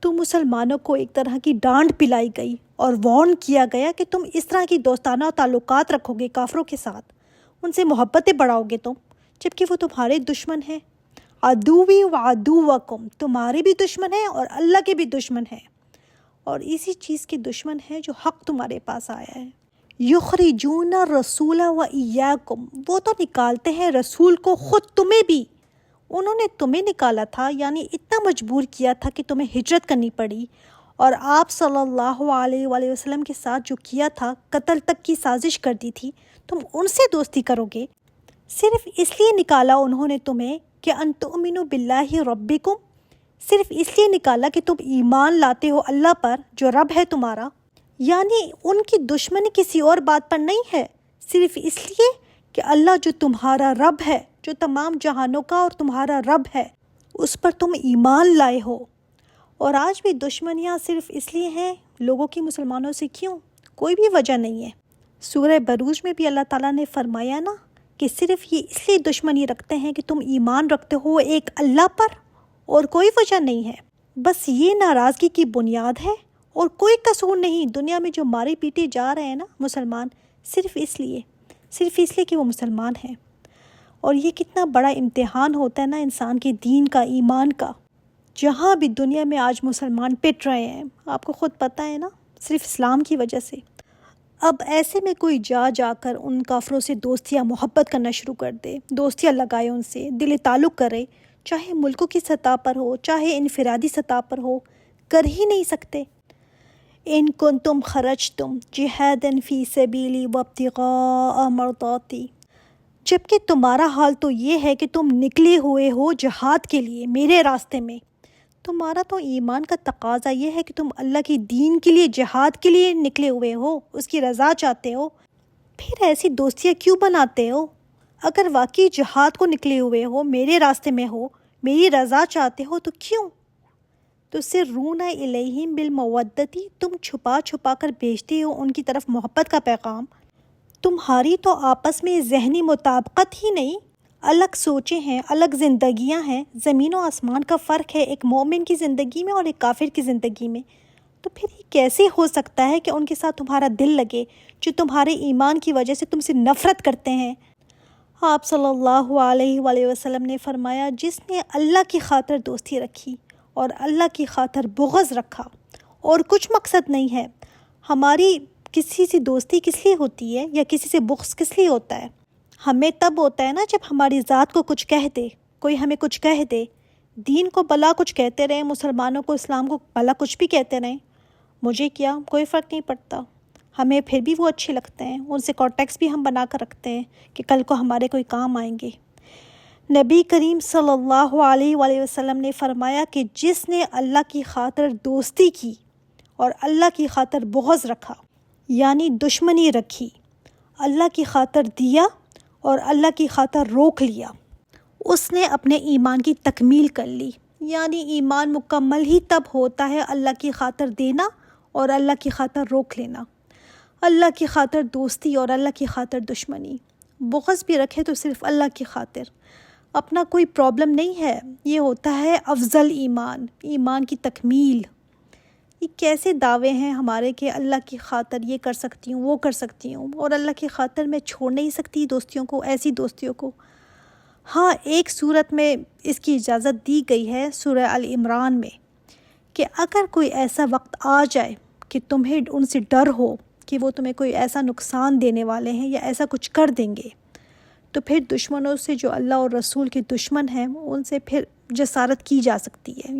تو مسلمانوں کو ایک طرح کی ڈانٹ پلائی گئی اور وارن کیا گیا کہ تم اس طرح کی دوستانہ تعلقات رکھو گے کافروں کے ساتھ، ان سے محبتیں بڑھاؤ گے تم، جبکہ وہ تمہارے دشمن ہیں۔ عدوی و عدوکم، تمہارے بھی دشمن ہیں اور اللہ کے بھی دشمن ہیں، اور اسی چیز کے دشمن ہیں جو حق تمہارے پاس آیا ہے۔ یخرجون الرسول و ایاکم، وہ تو نکالتے ہیں رسول کو خود تمہیں بھی، انہوں نے تمہیں نکالا تھا، یعنی اتنا مجبور کیا تھا کہ تمہیں ہجرت کرنی پڑی، اور آپ صلی اللہ علیہ وآلہ وسلم کے ساتھ جو کیا تھا، قتل تک کی سازش کر دی تھی، تم ان سے دوستی کرو گے؟ صرف اس لیے نکالا انہوں نے تمہیں کہ ان تؤمنوا باللہ ربکم، صرف اس لیے نکالا کہ تم ایمان لاتے ہو اللہ پر جو رب ہے تمہارا، یعنی ان کی دشمنی کسی اور بات پر نہیں ہے، صرف اس لیے کہ اللہ جو تمہارا رب ہے، جو تمام جہانوں کا اور تمہارا رب ہے، اس پر تم ایمان لائے ہو۔ اور آج بھی دشمنیاں صرف اس لیے ہیں لوگوں کی مسلمانوں سے، کیوں؟ کوئی بھی وجہ نہیں ہے۔ سورہ بروج میں بھی اللہ تعالیٰ نے فرمایا نا کہ صرف یہ اس لیے دشمنی رکھتے ہیں کہ تم ایمان رکھتے ہو ایک اللہ پر، اور کوئی وجہ نہیں ہے، بس یہ ناراضگی کی بنیاد ہے، اور کوئی قصور نہیں۔ دنیا میں جو مارے پیٹے جا رہے ہیں نا مسلمان، صرف اس لیے کہ وہ مسلمان ہیں۔ اور یہ کتنا بڑا امتحان ہوتا ہے نا انسان کے دین کا، ایمان کا۔ جہاں بھی دنیا میں آج مسلمان پٹ رہے ہیں، آپ کو خود پتہ ہے نا، صرف اسلام کی وجہ سے۔ اب ایسے میں کوئی جا کر ان کافروں سے دوستیاں محبت کرنا شروع کر دے، دوستیاں لگائے، ان سے دل تعلق کرے، چاہے ملکوں کی سطح پر ہو، چاہے انفرادی سطح پر ہو، کر ہی نہیں سکتے۔ ان کنتم خرجتم جہادا فی سبیلی وابتغاء مرضاتی، جبکہ تمہارا حال تو یہ ہے کہ تم نکلے ہوئے ہو جہاد کے لیے میرے راستے میں۔ تمہارا تو ایمان کا تقاضا یہ ہے کہ تم اللہ کی دین کے لیے، جہاد کے لیے نکلے ہوئے ہو، اس کی رضا چاہتے ہو، پھر ایسی دوستیاں کیوں بناتے ہو؟ اگر واقعی جہاد کو نکلے ہوئے ہو، میرے راستے میں ہو، میری رضا چاہتے ہو، تو کیوں؟ تو سرون الیہم بالمودتی، تم چھپا کر بھیجتے ہو ان کی طرف محبت کا پیغام۔ تمہاری تو آپس میں ذہنی مطابقت ہی نہیں، الگ سوچیں ہیں، الگ زندگیاں ہیں، زمین و آسمان کا فرق ہے ایک مومن کی زندگی میں اور ایک کافر کی زندگی میں۔ تو پھر یہ کیسے ہو سکتا ہے کہ ان کے ساتھ تمہارا دل لگے، جو تمہارے ایمان کی وجہ سے تم سے نفرت کرتے ہیں؟ آپ صلی اللہ علیہ وآلہ وسلم نے فرمایا، جس نے اللہ کی خاطر دوستی رکھی اور اللہ کی خاطر بغض رکھا، اور کچھ مقصد نہیں ہے۔ ہماری کسی سے دوستی کس لیے ہوتی ہے، یا کسی سے بغض کس لیے ہوتا ہے؟ ہمیں تب ہوتا ہے نا جب ہماری ذات کو کچھ کہہ دے، کوئی ہمیں کچھ کہہ دے، دین کو بلا کچھ کہتے رہیں، مسلمانوں کو، اسلام کو بلا کچھ بھی کہتے رہیں، مجھے کیا، کوئی فرق نہیں پڑتا، ہمیں پھر بھی وہ اچھے لگتے ہیں، ان سے کانٹیکٹس بھی ہم بنا کر رکھتے ہیں کہ کل کو ہمارے کوئی کام آئیں گے۔ نبی کریم صلی اللہ علیہ وآلہ وسلم نے فرمایا کہ جس نے اللہ کی خاطر دوستی کی اور اللہ کی خاطر بغض رکھا، یعنی دشمنی رکھی، اللہ کی خاطر دیا اور اللہ کی خاطر روک لیا، اس نے اپنے ایمان کی تکمیل کر لی۔ یعنی ایمان مکمل ہی تب ہوتا ہے اللہ کی خاطر دینا اور اللہ کی خاطر روک لینا، اللہ کی خاطر دوستی اور اللہ کی خاطر دشمنی۔ بغض بھی رکھے تو صرف اللہ کی خاطر، اپنا کوئی پرابلم نہیں ہے، یہ ہوتا ہے افضل ایمان، ایمان کی تکمیل۔ یہ کیسے دعوے ہیں ہمارے کہ اللہ کی خاطر یہ کر سکتی ہوں، وہ کر سکتی ہوں، اور اللہ کی خاطر میں چھوڑ نہیں سکتی دوستیوں کو، ایسی دوستیوں کو۔ ہاں، ایک صورت میں اس کی اجازت دی گئی ہے سورہ ال عمران میں، کہ اگر کوئی ایسا وقت آ جائے کہ تمہیں ان سے ڈر ہو کہ وہ تمہیں کوئی ایسا نقصان دینے والے ہیں یا ایسا کچھ کر دیں گے، تو پھر دشمنوں سے، جو اللہ اور رسول کے دشمن ہیں، ان سے پھر جسارت کی جا سکتی ہے۔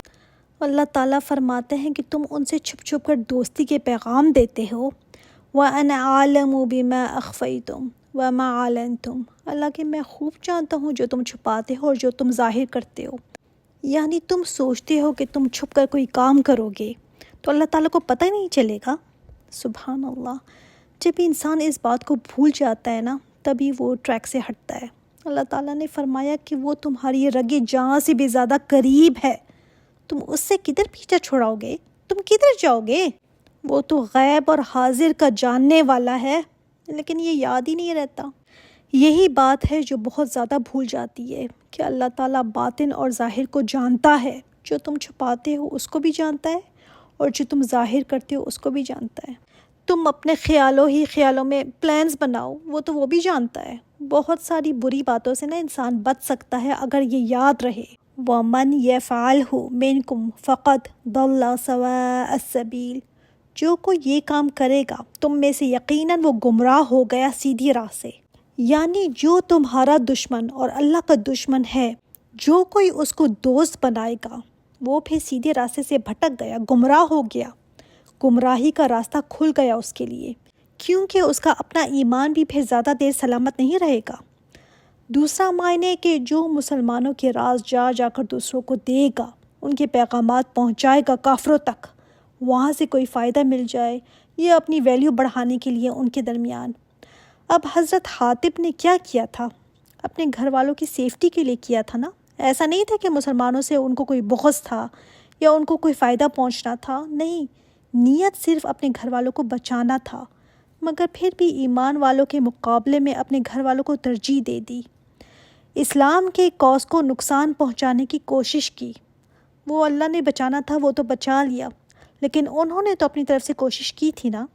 اللہ تعالیٰ فرماتے ہیں کہ تم ان سے چھپ چھپ کر دوستی کے پیغام دیتے ہو۔ وَأَنَا أَعْلَمُ بِمَا أَخْفَيْتُمْ وَمَا أَعْلَنْتُمْ، اللہ کہ میں خوب جانتا ہوں جو تم چھپاتے ہو اور جو تم ظاہر کرتے ہو۔ یعنی تم سوچتے ہو کہ تم چھپ کر کوئی کام کرو گے تو اللہ تعالیٰ کو پتہ ہی نہیں چلے گا۔ سبحان اللہ، جب انسان اس بات کو بھول جاتا ہے نا، تبھی وہ ٹریک سے ہٹتا ہے۔ اللہ تعالیٰ نے فرمایا کہ وہ تمہاری رگِ جاں سے بھی زیادہ قریب ہے، تم اس سے کدھر پیچھا چھڑاؤ گے، تم کدھر جاؤ گے؟ وہ تو غیب اور حاضر کا جاننے والا ہے، لیکن یہ یاد ہی نہیں رہتا۔ یہی بات ہے جو بہت زیادہ بھول جاتی ہے کہ اللہ تعالیٰ باطن اور ظاہر کو جانتا ہے، جو تم چھپاتے ہو اس کو بھی جانتا ہے اور جو تم ظاہر کرتے ہو اس کو بھی جانتا ہے۔ تم اپنے خیالوں میں پلانز بناؤ، وہ بھی جانتا ہے۔ بہت ساری بری باتوں سے انسان بچ سکتا ہے اگر یہ یاد رہے، وَمَنْ يَفْعَلْهُ مِنْكُمْ فَقَدْ ضَلَّ سَوَاءَ السَّبِيلِ، جو کوئی یہ کام کرے گا تم میں سے یقیناً وہ گمراہ ہو گیا سیدھی راہ سے۔ یعنی جو تمہارا دشمن اور اللہ کا دشمن ہے، جو کوئی اس کو دوست بنائے گا وہ پھر سیدھے راستے سے بھٹک گیا، گمراہ ہو گیا، گمراہی کا راستہ کھل گیا اس کے لیے، کیونکہ اس کا اپنا ایمان بھی پھر زیادہ دیر سلامت نہیں رہے گا۔ دوسرا معنی کہ جو مسلمانوں کے راز جا کر دوسروں کو دے گا، ان کے پیغامات پہنچائے گا کافروں تک، وہاں سے کوئی فائدہ مل جائے یا اپنی ویلیو بڑھانے کے لیے ان کے درمیان۔ اب حضرت حاطب نے کیا کیا تھا؟ اپنے گھر والوں کی سیفٹی کے لیے کیا تھا نا۔ ایسا نہیں تھا کہ مسلمانوں سے ان کو کوئی بغض تھا یا ان کو کوئی فائدہ پہنچنا تھا، نہیں، نیت صرف اپنے گھر والوں کو بچانا تھا، مگر پھر بھی ایمان والوں کے مقابلے میں اپنے گھر والوں کو ترجیح دے دی۔ اسلام کے کاز کو نقصان پہنچانے کی کوشش کی۔ وہ اللہ نے بچانا تھا، وہ تو بچا لیا، لیکن انہوں نے تو اپنی طرف سے کوشش کی تھی نا۔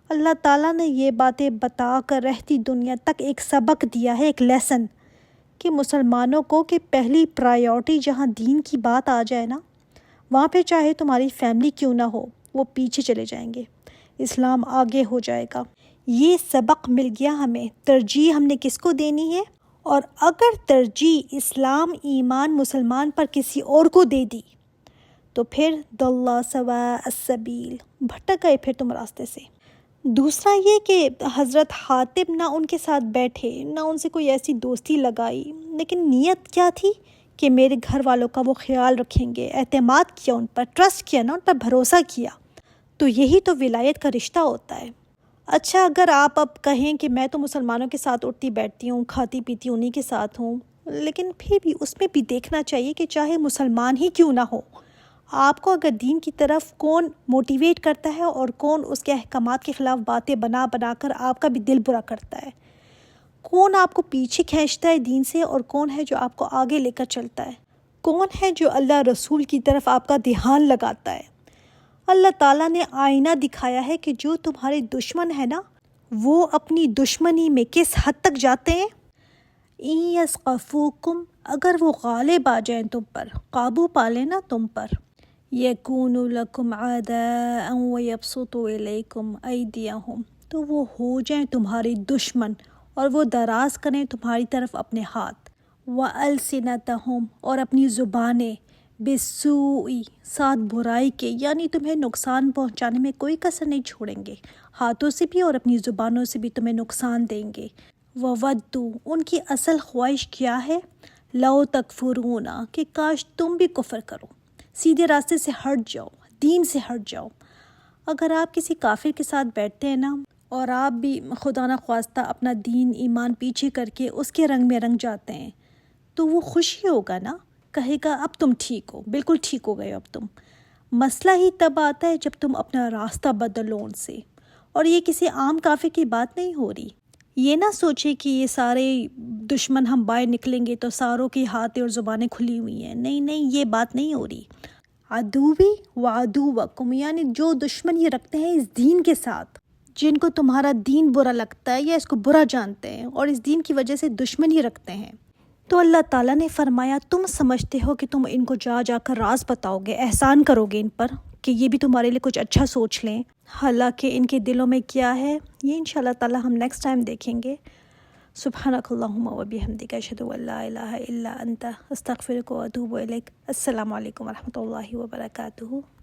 اللہ تعالیٰ نے یہ باتیں بتا کر رہتی دنیا تک ایک سبق دیا ہے، ایک لیسن، کہ مسلمانوں کو کہ پہلی پرائیورٹی جہاں دین کی بات آ جائے نا، وہاں پہ چاہے تمہاری فیملی کیوں نہ ہو، وہ پیچھے چلے جائیں گے، اسلام آگے ہو جائے گا۔ یہ سبق مل گیا ہمیں، ترجیح ہم نے کس کو دینی ہے، اور اگر ترجیح اسلام، ایمان، مسلمان پر کسی اور کو دے دی تو پھر ضل سواء السبیل، بھٹک گئے پھر تم راستے سے۔ دوسرا یہ کہ حضرت حاطب نہ ان کے ساتھ بیٹھے، نہ ان سے کوئی ایسی دوستی لگائی، لیکن نیت کیا تھی کہ میرے گھر والوں کا وہ خیال رکھیں گے، اعتماد کیا ان پر، ٹرسٹ کیا نا، ان پر بھروسہ کیا۔ تو یہی تو ولایت کا رشتہ ہوتا ہے۔ اچھا، اگر آپ اب کہیں کہ میں تو مسلمانوں کے ساتھ اٹھتی بیٹھتی ہوں، کھاتی پیتی انہی کے ساتھ ہوں، لیکن پھر بھی اس میں بھی دیکھنا چاہیے کہ چاہے مسلمان ہی کیوں نہ ہو، آپ کو اگر دین کی طرف کون موٹیویٹ کرتا ہے اور کون اس کے احکامات کے خلاف باتیں بنا کر آپ کا بھی دل برا کرتا ہے، کون آپ کو پیچھے کھینچتا ہے دین سے اور کون ہے جو آپ کو آگے لے کر چلتا ہے، کون ہے جو اللہ رسول کی طرف آپ کا دھیان لگاتا ہے۔ اللہ تعالیٰ نے آئینہ دکھایا ہے کہ جو تمہارے دشمن ہے نا، وہ اپنی دشمنی میں کس حد تک جاتے ہیں۔ اِن یثقفوکم، اگر وہ غالب آ جائیں تم پر، قابو پا لیں نا تم پر، یکونوا لکم اعداء ویبسطوا الیکم ایدیہم، تو وہ ہو جائیں تمہارے دشمن اور وہ دراز کریں تمہاری طرف اپنے ہاتھ، وَأَلْسِنَتَهُمْ، اور اپنی زبانیں، بالسوء، ساتھ برائی کے، یعنی تمہیں نقصان پہنچانے میں کوئی کسر نہیں چھوڑیں گے، ہاتھوں سے بھی اور اپنی زبانوں سے بھی تمہیں نقصان دیں گے۔ وَوَدُّوا، ان کی اصل خواہش کیا ہے، لَوْ تَكْفُرُونَ، کہ کاش تم بھی کفر کرو، سیدھے راستے سے ہٹ جاؤ، دین سے ہٹ جاؤ۔ اگر آپ کسی کافر کے ساتھ بیٹھتے ہیں نا اور آپ بھی خدا نہ خواستہ اپنا دین ایمان پیچھے کر کے اس کے رنگ میں رنگ جاتے ہیں، تو وہ خوشی ہوگا نا، کہے گا اب تم ٹھیک ہو، بالکل ٹھیک ہو گئے اب تم۔ مسئلہ ہی تب آتا ہے جب تم اپنا راستہ بدلو ان سے، اور یہ کسی عام کافر کی بات نہیں ہو رہی۔ یہ نہ سوچے کہ یہ سارے دشمن ہم باہر نکلیں گے تو ساروں کی ہاتھیں اور زبانیں کھلی ہوئی ہیں، نہیں، یہ بات نہیں ہو رہی۔ عدوی وعدوکم، یعنی جو دشمن یہ رکھتے ہیں اس دین کے ساتھ، جن کو تمہارا دین برا لگتا ہے یا اس کو برا جانتے ہیں اور اس دین کی وجہ سے دشمنی رکھتے ہیں، تو اللہ تعالیٰ نے فرمایا تم سمجھتے ہو کہ تم ان کو جا کر راز بتاؤ گے، احسان کرو گے ان پر کہ یہ بھی تمہارے لیے کچھ اچھا سوچ لیں، حالانکہ ان کے دلوں میں کیا ہے یہ انشاءاللہ تعالیٰ ہم نیکسٹ ٹائم دیکھیں گے۔ سبحانک اللہم و بحمدک، اشہد ان لا الہ الا انت، استغفرک و اتوب الیک۔ السلام علیکم ورحمۃ اللہ وبرکاتہ۔